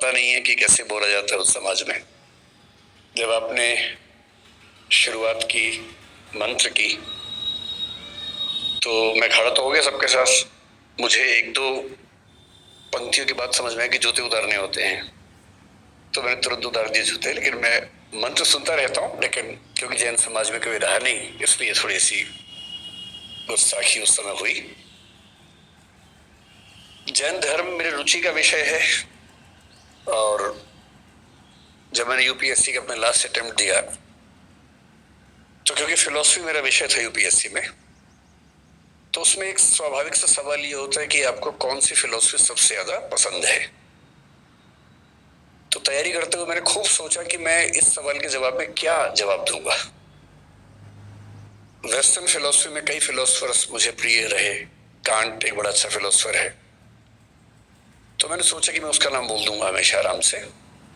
पता नहीं है कि कैसे बोला जाता है उस समाज में। जब आपने शुरुआत की मंत्र की तो मैं खड़ा तो हो गया सबके साथ। मुझे एक दो पंक्तियों की बात समझ में आई कि जूते उतारने होते हैं, तो मैंने तुरंत उतार दिए जूते। लेकिन मैं मंत्र सुनता रहता हूँ, लेकिन क्योंकि जैन समाज में कभी रहा नहीं, इसलिए थोड़ी सी गुस्ताखी उस समय हुई। जैन धर्म मेरी रुचि का विषय है, और जब मैंने यूपीएससी का अपना लास्ट अटेम्प्ट दिया तो क्योंकि फिलॉसफी मेरा विषय था यूपीएससी में, तो उसमें एक स्वाभाविक सा सवाल ये होता है कि आपको कौन सी फिलॉसफी सबसे ज्यादा पसंद है। तो तैयारी करते हुए मैंने खूब सोचा कि मैं इस सवाल के जवाब में क्या जवाब दूंगा। वेस्टर्न फिलॉसफी में कई फिलोसफर्स मुझे प्रिय रहे। कांट एक बड़ा अच्छा फिलोसफर है, तो मैंने सोचा कि मैं उसका नाम बोल दूंगा हमेशा आराम से।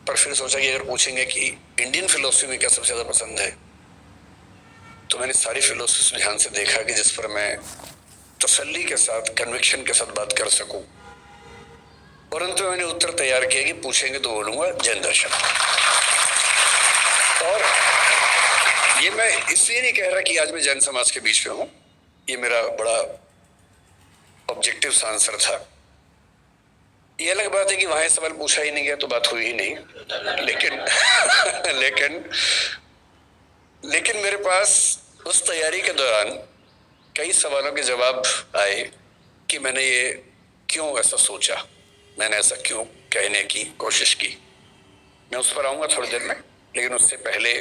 पर फिर सोचा कि अगर पूछेंगे कि इंडियन फिलोसफी में क्या सबसे ज्यादा पसंद है, तो मैंने सारी फिलोसफी ध्यान से देखा कि जिस पर मैं तसल्ली के साथ, कन्विक्शन के साथ बात कर सकूं। परंतु मैंने उत्तर तैयार किया कि पूछेंगे तो बोलूंगा जैन दर्शन। और ये मैं इसलिए नहीं कह रहा कि आज मैं जैन समाज के बीच में हूं, ये मेरा बड़ा ऑब्जेक्टिव आंसर था। ये अलग बात है कि वहां सवाल पूछा ही नहीं गया तो बात हुई ही नहीं, लेकिन लेकिन मेरे पास उस तैयारी के दौरान कई सवालों के जवाब आए कि मैंने ये क्यों ऐसा सोचा, मैंने ऐसा क्यों कहने की कोशिश की। मैं उस पर आऊंगा थोड़ी देर में, लेकिन उससे पहले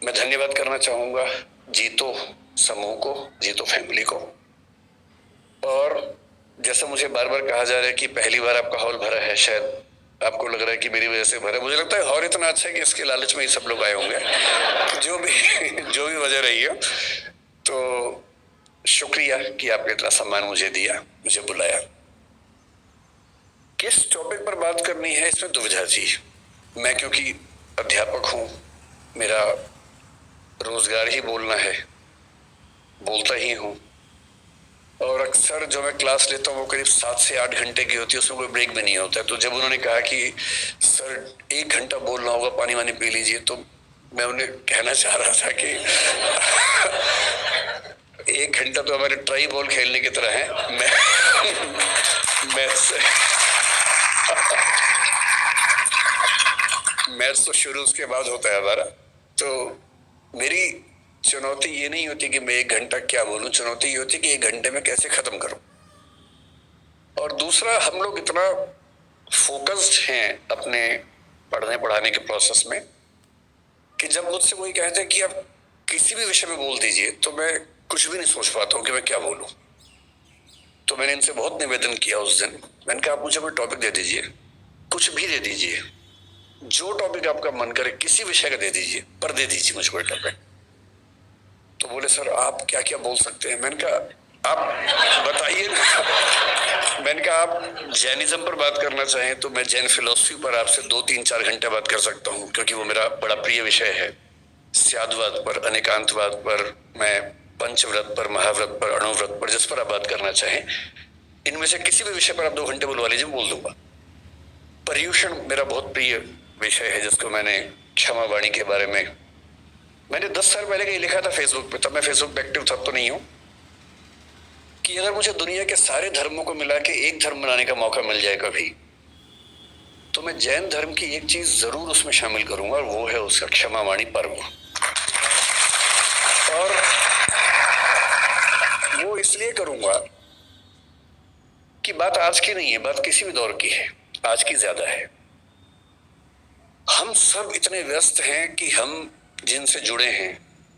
मैं धन्यवाद करना चाहूंगा जीतो समूह को, जीतो फैमिली को। और जैसा मुझे बार बार कहा जा रहा है कि पहली बार आपका हॉल भरा है, शायद आपको लग रहा है कि मेरी वजह से भरा है। मुझे लगता है हॉल इतना अच्छा है कि इसके लालच में ही सब लोग आए होंगे, जो भी वजह रही हो। तो शुक्रिया कि आपने इतना सम्मान मुझे दिया, मुझे बुलाया। किस टॉपिक पर बात करनी है इसमें दुविधा जी। मैं क्योंकि अध्यापक हूं, मेरा रोजगार ही बोलना है, बोलता ही हूं, और अक्सर जो मैं क्लास लेता हूँ वो करीब 7 से 8 घंटे की होती है, उसमें कोई ब्रेक भी नहीं होता है। तो जब उन्होंने कहा कि सर 1 घंटा बोलना होगा, पानी वानी पी लीजिए, तो मैं उन्हें कहना चाह रहा था कि 1 घंटा तो हमारे ट्राई बॉल खेलने की तरह है। मैच तो शुरू उसके बाद होता है हमारा। तो मेरी चुनौती ये नहीं होती कि मैं 1 घंटा क्या बोलूं, चुनौती ये होती कि 1 घंटे में कैसे खत्म करूं। और दूसरा, हम लोग इतना फोकस्ड हैं अपने पढ़ने पढ़ाने के प्रोसेस में कि जब मुझसे कोई कहते हैं कि आप किसी भी विषय में बोल दीजिए, तो मैं कुछ भी नहीं सोच पाता हूं कि मैं क्या बोलूं। तो मैंने इनसे बहुत निवेदन किया उस दिन। मैंने कहा आप मुझे कोई टॉपिक दे दीजिए, कुछ भी दे दीजिए, जो टॉपिक आपका मन करे, किसी विषय का दे दीजिए, पर दे दीजिए मुझे कोई टॉपिक। तो बोले सर आप क्या क्या बोल सकते हैं। मैंने कहा आप बताइए ना। मैंने कहा आप जैनिज्म पर बात करना चाहें तो मैं जैन फिलोसफी पर आपसे 2-3-4 घंटे बात कर सकता हूं, क्योंकि वो मेरा बड़ा प्रिय विषय है। स्यादवाद पर, अनेकांतवाद पर, मैं पंचव्रत पर, महाव्रत पर, अणुव्रत पर, जिस पर आप बात करना चाहें, इनमें से किसी भी विषय पर आप 2 घंटे बुलवा लीजिए, बोल दूंगा। पर्यूषण मेरा बहुत प्रिय विषय है, जिसको मैंने क्षमा वाणी के बारे में मैंने 10 साल पहले का ही लिखा था फेसबुक पे। तब मैं फेसबुक पे एक्टिव था तो नहीं हूं, कि अगर मुझे दुनिया के सारे धर्मों को मिला के एक धर्म बनाने का मौका मिल जाए कभी, तो मैं जैन धर्म की एक चीज जरूर उसमें शामिल करूंगा, और वो है उसका क्षमा वाणी पर्व। और वो इसलिए करूंगा कि बात आज की नहीं है, बात किसी भी दौर की है, आज की ज्यादा है। हम सब इतने व्यस्त हैं कि हम जिनसे जुड़े हैं,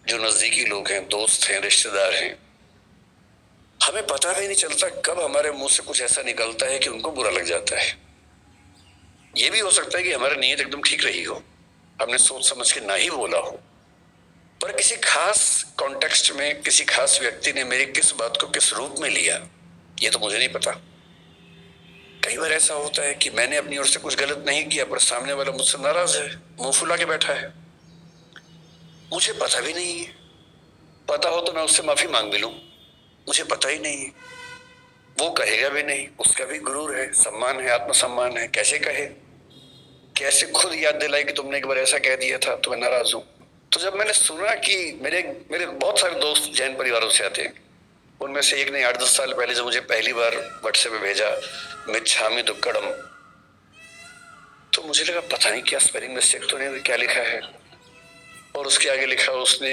जो नजदीकी लोग हैं, दोस्त हैं, रिश्तेदार हैं, हमें पता भी नहीं चलता कब हमारे मुंह से कुछ ऐसा निकलता है कि उनको बुरा लग जाता है। यह भी हो सकता है कि हमारी नीयत एकदम ठीक रही हो, हमने सोच समझ के ना ही बोला हो, पर किसी खास कॉन्टेक्स्ट में किसी खास व्यक्ति ने मेरी किस बात को किस रूप में लिया, ये तो मुझे नहीं पता। कई बार ऐसा होता है कि मैंने अपनी ओर से कुछ गलत नहीं किया, पर सामने वाला मुझसे नाराज है, मुंह फुला के बैठा है, मुझे पता भी नहीं है। पता हो तो मैं उससे माफी मांग भी लूं, मुझे पता ही नहीं है। वो कहेगा भी नहीं, उसका भी गुरूर है, सम्मान है, आत्मसम्मान है, कैसे कहे, कैसे खुद याद दिलाए कि तुमने एक बार ऐसा कह दिया था तो मैं नाराज हूं। तो जब मैंने सुना कि मेरे मेरे बहुत सारे दोस्त जैन परिवारों से आते हैं, उनमें से एक ने 8-10 साल पहले जब मुझे पहली बार व्हाट्सएप पे भेजा मिच्छामी दुक्कड़म, तो मुझे लगा पता नहीं क्या स्पेलिंग मिस्टेक तो नहीं, क्या लिखा है। और उसके आगे लिखा उसने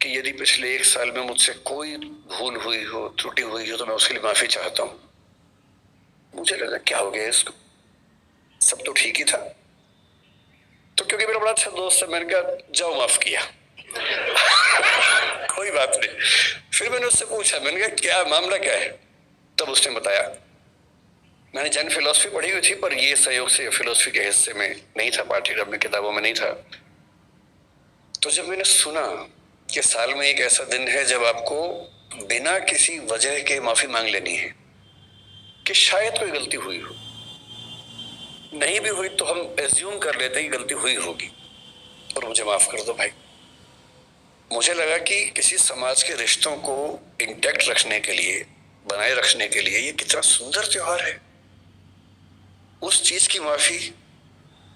कि यदि पिछले 1 साल में मुझसे कोई भूल हुई हो, त्रुटि हुई हो, तो मैं उसके लिए माफी चाहता हूं। मुझे लगा क्या हो गया इसको, सब तो ठीक ही था। तो क्योंकि मेरा बड़ा अच्छा दोस्त है, मैंने कहा जाओ माफ किया। कोई बात नहीं। फिर मैंने उससे पूछा, मैंने कहा क्या मामला क्या है। तब उसने बताया मैंने जैन फिलोसफी पढ़ी हुई थी, पर ये सहयोग से फिलोसफी के हिस्से में नहीं था, पाठ्यक्रम में, किताबों में नहीं था। तो जब मैंने सुना कि साल में एक ऐसा दिन है जब आपको बिना किसी वजह के माफी मांग लेनी है, कि शायद कोई गलती हुई हो, नहीं भी हुई तो हम एज्यूम कर लेते हैं कि गलती हुई होगी और मुझे माफ कर दो भाई। मुझे लगा कि किसी समाज के रिश्तों को इंटैक्ट रखने के लिए, बनाए रखने के लिए ये कितना सुंदर त्योहार है। उस चीज की माफी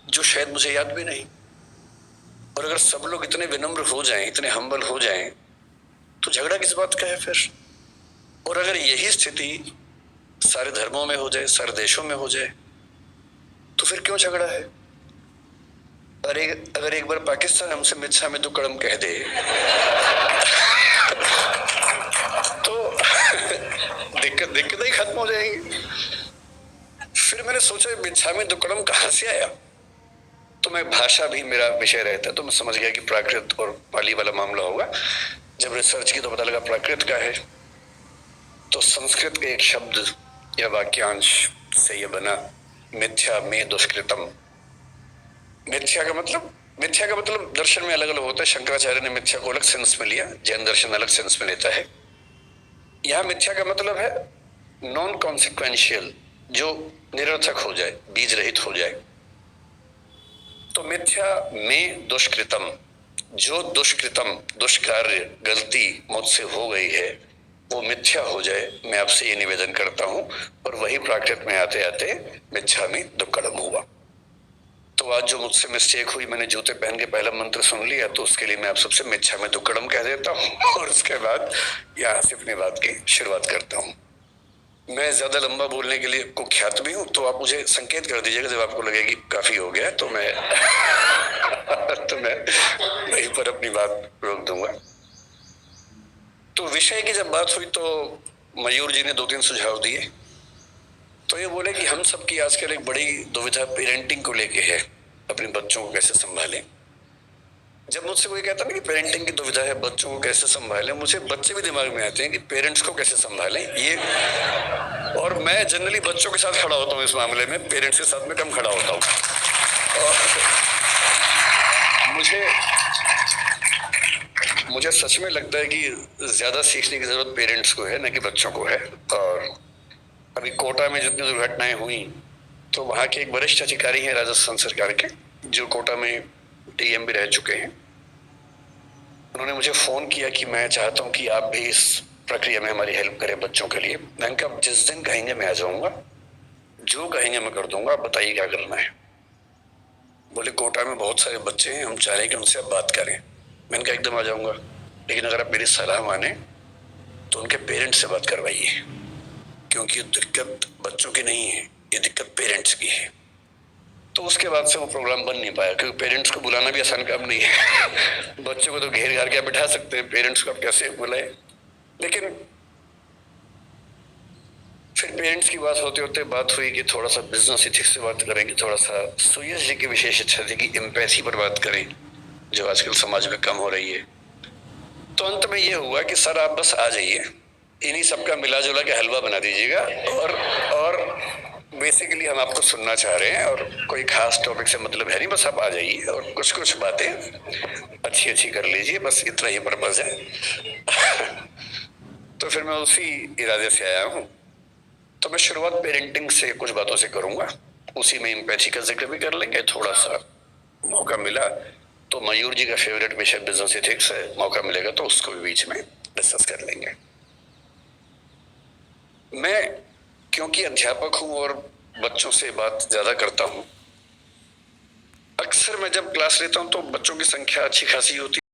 जो शायद मुझे याद भी नहीं। और अगर सब लोग इतने विनम्र हो जाएं, इतने हम्बल हो जाएं, तो झगड़ा किस बात का है फिर। और अगर यही स्थिति सारे धर्मों में हो जाए, सारे देशों में हो जाए, तो फिर क्यों झगड़ा है। अगर एक बार पाकिस्तान हमसे मिच्छामी दुक्कड़म कह दे तो दिक्कत ही खत्म हो जाएगी। फिर मैंने सोचा मिच्छामी दुक्कड़म कहां से आया। तो मैं भाषा भी मेरा विषय रहता है, तो मैं समझ गया कि प्राकृत और पाली वाला मामला होगा। जब रिसर्च की तो पता लगा प्राकृत का है। तो संस्कृत के एक शब्द या वाक्यांश से यह बना मिथ्या में दुष्कृतम। मिथ्या का मतलब दर्शन में अलग अलग होता है। शंकराचार्य ने मिथ्या को अलग सेंस में लिया, जैन दर्शन अलग सेंस में लेता है। यहां मिथ्या का मतलब है नॉन कॉन्सिक्वेंशियल, जो निरर्थक हो जाए, बीज रहित हो जाए। तो मिथ्या में दुष्कृतम, जो दुष्कृतम, दुष्कार्य, गलती मुझसे हो गई है वो मिथ्या हो जाए, मैं आपसे ये निवेदन करता हूं। और वही प्राकृत में आते आते मिच्छामी दुक्कड़म हुआ। तो आज जो मुझसे मिस्टेक हुई, मैंने जूते पहन के पहला मंत्र सुन लिया, तो उसके लिए मैं आप सबसे मिच्छामी दुक्कड़म कह देता हूँ और उसके बाद यहाँ से अपनी बात की शुरुआत करता हूँ। मैं ज्यादा लंबा बोलने के लिए कुख्यात भी हूँ, तो आप मुझे संकेत कर दीजिएगा जब आपको लगे कि काफी हो गया, तो मैं तो मैं वहीं पर अपनी बात रोक दूंगा। तो विषय की जब बात हुई तो मयूर जी ने 2-3 सुझाव दिए। तो ये बोले कि हम सबकी आजकल एक बड़ी दुविधा पेरेंटिंग को लेके है, अपने बच्चों को कैसे संभालें। जब मुझसे कोई कहता ना कि पेरेंटिंग की दुविधा है, बच्चों को कैसे संभालें, मुझे बच्चे भी दिमाग में आते हैं कि पेरेंट्स को कैसे संभालें ये। और मैं जनरली बच्चों के साथ खड़ा होता हूँ इस मामले में, पेरेंट्स के साथ में कम खड़ा होता हूँ। और मुझे सच में लगता है कि ज्यादा सीखने की जरूरत पेरेंट्स को है, न कि बच्चों को है। और अभी कोटा में जितनी दुर्घटनाएं हुई, तो वहां के एक वरिष्ठ अधिकारी हैं राजस्थान सरकार के, जो कोटा में डीएम भी रह चुके हैं। उन्होंने मुझे फोन किया कि मैं चाहता हूं कि आप भी इस प्रक्रिया में हमारी हेल्प करें बच्चों के लिए। मैंने कहा जिस दिन कहेंगे मैं आ जाऊंगा, जो कहेंगे मैं कर दूंगा, आप बताइए क्या करना है। बोले कोटा में बहुत सारे बच्चे हैं, हम चाह रहे हैं कि उनसे आप बात करें। मैंने कहा एकदम आ जाऊंगा, लेकिन अगर आप मेरी सलाह माने तो उनके पेरेंट्स से बात करवाइए, क्योंकि दिक्कत बच्चों की नहीं है, ये दिक्कत पेरेंट्स की है। तो उसके बाद से वो प्रोग्राम बन नहीं पाया, क्योंकि पेरेंट्स को बुलाना भी आसान काम नहीं है। बच्चों को तो घेर घार के बिठा सकते हैं, पेरेंट्स को आप कैसे बुलाए। लेकिन फिर पेरेंट्स की बात होते होते बात हुई कि थोड़ा सा बिजनेस इथिक्स से बात करेंगे, थोड़ा सा सुयश जी की विशेष इच्छा थी कि एम्पैथी पर बात करें, जो आजकल समाज में कम हो रही है। तो अंत में ये हुआ कि सर आप बस आ जाइए, इन्हीं सबका मिला जुला के हलवा बना दीजिएगा, और बेसिकली हम आपको सुनना चाह रहे हैं, और कोई खास टॉपिक से मतलब है नहीं, बस आप आ जाइए और कुछ कुछ बातें अच्छी अच्छी कर लीजिए, बस इतना ही पर्पज है। तो फिर मैं उसी इरादे से आया हूँ। तो मैं शुरुआत पेरेंटिंग से कुछ बातों से करूंगा, उसी में एम्पैथी का जिक्र भी कर लेंगे। थोड़ा सा मौका मिला तो मयूर जी का फेवरेट विषय बिजनेस एथिक्स है, मौका मिलेगा तो उसको भी बीच में डिस्कस कर लेंगे। मैं क्योंकि अध्यापक हूं और बच्चों से बात ज्यादा करता हूं, अक्सर मैं जब क्लास लेता हूं तो बच्चों की संख्या अच्छी खासी होती